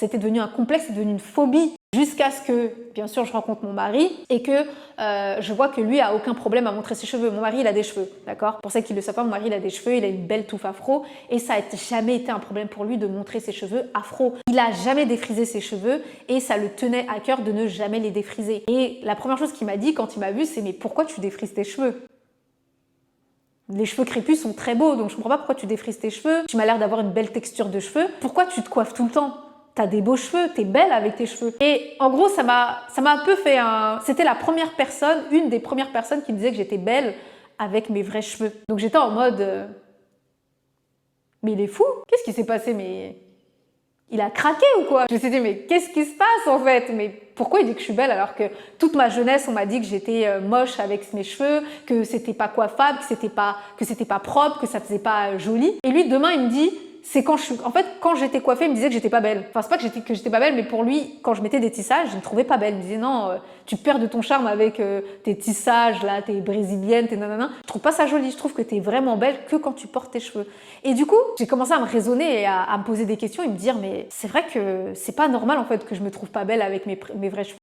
C'était devenu un complexe, c'est devenu une phobie. Jusqu'à ce que, bien sûr, je rencontre mon mari et que je vois que lui a aucun problème à montrer ses cheveux. Mon mari, il a des cheveux, d'accord? Pour ceux qui ne le savent pas, mon mari, il a des cheveux, il a une belle touffe afro et ça n'a jamais été un problème pour lui de montrer ses cheveux afro. Il n'a jamais défrisé ses cheveux et ça le tenait à cœur de ne jamais les défriser. Et la première chose qu'il m'a dit quand il m'a vu, c'est « mais pourquoi tu défrises tes cheveux ?» Les cheveux crépus sont très beaux, donc je comprends pas pourquoi tu défrises tes cheveux. Tu m'as l'air d'avoir une belle texture de cheveux. Pourquoi tu te coiffes tout le temps? T'as des beaux cheveux, t'es belle avec tes cheveux. Et en gros, ça m'a un peu fait un... C'était la première personne, une des premières personnes qui me disait que j'étais belle avec mes vrais cheveux. Donc j'étais en mode... mais il est fou? Qu'est-ce qui s'est passé? Mais... il a craqué ou quoi? Je me suis dit, mais qu'est-ce qui se passe en fait? Mais pourquoi il dit que je suis belle alors que toute ma jeunesse, on m'a dit que j'étais moche avec mes cheveux, que c'était pas coiffable, que c'était pas propre, que ça faisait pas joli. Et lui, demain, il me dit... c'est quand quand j'étais coiffée, il me disait que j'étais pas belle. Enfin, c'est pas que j'étais pas belle, mais pour lui, quand je mettais des tissages, je ne trouvais pas belle. Il me disait non, tu perds de ton charme avec tes tissages, là, tes brésiliennes, tes nanana. Je trouve pas ça joli, je trouve que t'es vraiment belle que quand tu portes tes cheveux. Et du coup, j'ai commencé à me raisonner et à me poser des questions et me dire, mais c'est vrai que c'est pas normal en fait que je me trouve pas belle avec mes vrais cheveux.